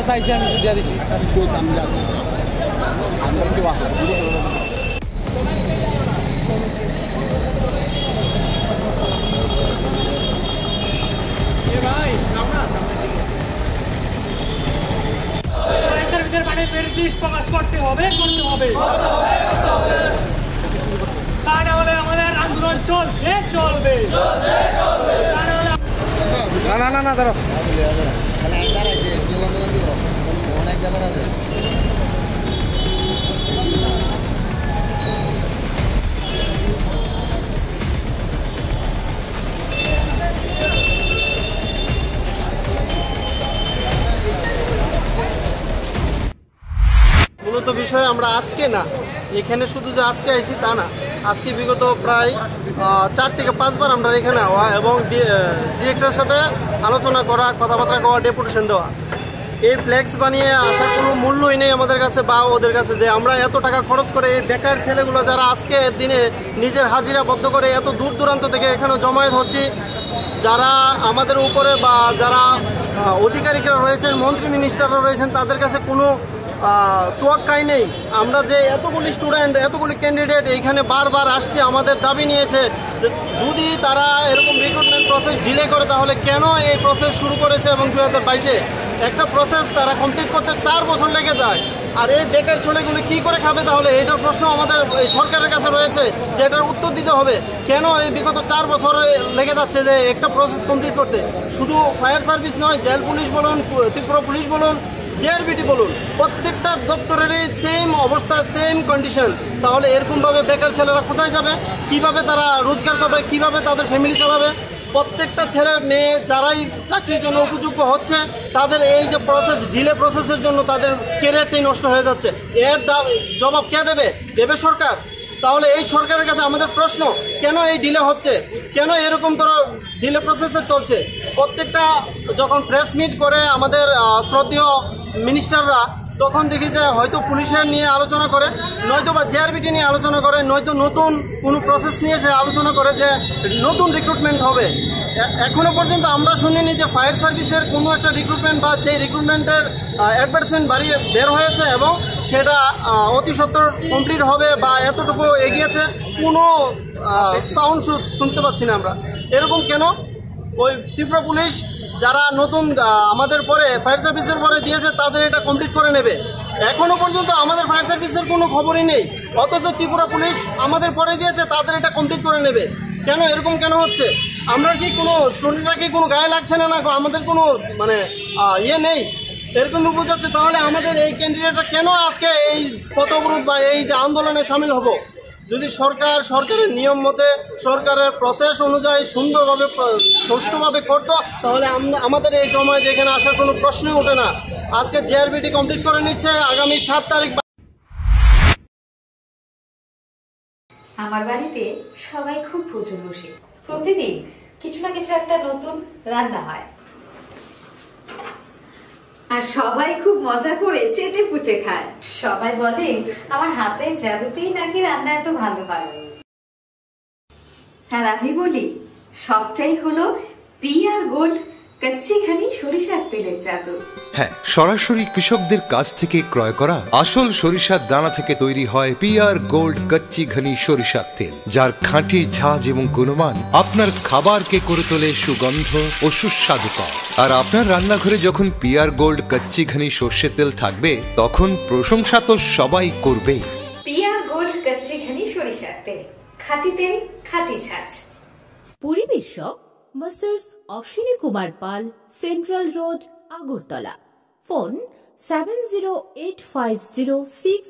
আমার চাইছি আমি দিয়ে দিছি প্রকাশ করতে হবে তা না হলে আমাদের আন্দোলন চলবে না ধরো অনেক ব্যাপার আছে। মূলত বিষয় আমরা আজকে না এখানে শুধু যে আজকে আইছি তা না, আজকে বিগত প্রায় 4 থেকে 5 বার আমরা এখানে হওয়া এবং ডিরেক্টরের সাথে আলোচনা করা, কথাবার্তা কওয়া, ডেপুটেশন দেওয়া। এই ফ্লেক্স বানিয়ে আসার কোনো মূল্যই নেই আমাদের কাছে বা ওদের কাছে, যে আমরা এত টাকা খরচ করে এই বেকার ছেলেগুলো যারা আজকে দিনে নিজের হাজিরা বদ্ধ করে এত দূর দূরান্ত থেকে এখানে জমায়েত হচ্ছি, যারা আমাদের উপরে বা যারা অধিকারিকরা রয়েছেন, মন্ত্রী মিনিস্টাররা রয়েছেন, তাদের কাছে কোনো তোয়াক্কাই নেই। আমরা যে এতগুলি স্টুডেন্ট, এতগুলি ক্যান্ডিডেট এইখানে বারবার আসছে, আমাদের দাবি নিয়েছে যে যদি তারা এরকম রিক্রুটমেন্ট প্রসেস ডিলে করে তাহলে কেন এই প্রসেস শুরু করেছে এবং 2022-এ একটা প্রসেস তারা কমপ্লিট করতে 4 বছর লেগে যায়। আর এই বেকার ছেলেগুলি কী করে খাবে তাহলে, এটার প্রশ্ন আমাদের এই সরকারের কাছে রয়েছে যে এটার উত্তর দিতে হবে। কেন এই বিগত 4 বছরে লেগে যাচ্ছে যে একটা প্রসেস কমপ্লিট করতে? শুধু ফায়ার সার্ভিস নয়, জেল পুলিশ বলুন, ত্রিপুরা পুলিশ বলুন, জেআরবিটি বলুন, প্রত্যেকটা দপ্তরেরই সেম অবস্থা, সেম কন্ডিশন। তাহলে এরকমভাবে বেকার ছেলেরা কোথায় যাবে? কিভাবে তারা রোজগার করবে? কিভাবে তাদের ফ্যামিলি চালাবে? প্রত্যেকটা ছেলে মেয়ে যারাই চাকরির জন্য উপযোগ্য হচ্ছে, তাদের এই যে প্রসেস, ডিলে প্রসেসের জন্য তাদের ক্যারিয়ারটাই নষ্ট হয়ে যাচ্ছে। এর জবাব কে দেবে? দেবে সরকার। তাহলে এই সরকারের কাছে আমাদের প্রশ্ন, কেন এই ডিলে হচ্ছে? কেন এরকম ধরো ডিলে প্রসেসে চলছে? প্রত্যেকটা যখন প্রেস মিট করে আমাদের শ্রদ্ধেয় মিনিস্টাররা, তখন দেখি যে হয়তো পুলিশের নিয়ে আলোচনা করে, নয়তো বা জেআরবিটি নিয়ে আলোচনা করে, নয়তো নতুন কোনো প্রসেস নিয়ে সে আলোচনা করে যে নতুন রিক্রুটমেন্ট হবে। এখনো পর্যন্ত আমরা শুনিনি যে ফায়ার সার্ভিসের কোনো একটা রিক্রুটমেন্ট বা সেই রিক্রুটমেন্টের অ্যাডভার্টাইজমেন্ট বাড়িয়ে বের হয়েছে এবং সেটা অতি সত্বর কমপ্লিট হবে বা এতটুকু এগিয়েছে, কোনো সাউন্ড শুনতে পাচ্ছি না আমরা। এরকম কেন? ওই ত্রিপুরা পুলিশ যারা নতুন আমাদের পরে ফায়ার সার্ভিসের পরে দিয়েছে তাদের এটা কমপ্লিট করে নেবে। এখনো পর্যন্ত আমাদের ফায়ার সার্ভিসের কোনো খবরই নেই, অথচ ত্রিপুরা পুলিশ আমাদের পরে দিয়েছে তাদের এটা কমপ্লিট করে নেবে। কেন এরকম কেন হচ্ছে? আমরা কি কোনো স্টুডেন্টরা কি কোনো গায়ে লাগছে না? আমাদের কোনো মানে ইয়ে নেই, এরকম বোঝাচ্ছে। তাহলে আমাদের এই ক্যান্ডিডেটরা কেন আজকে এই পথ অবরোধ বা এই যে আন্দোলনে সামিল হব? যদি সরকারের নিয়ম মতে, সরকারের প্রসেস অনুযায়ী সুন্দরভাবে সুষ্ঠুভাবে করতো, তাহলে আমাদের এই জমায়েত এখানে আসার কোনো প্রশ্নই ওঠে না। আজকে জেআরবিটি কমপ্লিট করে নিচ্ছে, আগামী 7 তারিখ। আমার বাড়িতে সবাই খুব প্রচুর বসে, প্রতিদিন কিছু না কিছু একটা নতুন রান্না হয়, আর সবাই খুব মজা করে চেটে পুটে খায়। সবাই বলে আমার হাতের জাদুতেই নাকি রান্না এত ভালো হয়। আর আমি বলি সবটাই হলো পিআর গোল্ড কচ্চি ঘনি সরিষার তেলের জাদু। হ্যাঁ, সরাসরি কৃষকদের কাছ থেকে ক্রয় করা আসল সরিষার দানা থেকে তৈরি হয় পিআর গোল্ড কচ্চি ঘনি সরিষার তেল, যার খাঁটি ঝাঁজ এবং গুণমান আপনার খাবারকে করে তোলে সুগন্ধ ও সুস্বাদুকর। আর আপনার রান্নাঘরে যখন পিআর গোল্ড কচ্চি ঘনি সর্ষের তেল থাকবে, তখন প্রশংসা তো সবাই করবে। পিআর গোল্ড কচ্চি ঘনি সরিষার তেল, খাঁটি তেল, খাঁটি ঝাঁজ। পরিবেশক Messrs Ashwini Kumar Pal, central road, Agartala. Phone 708506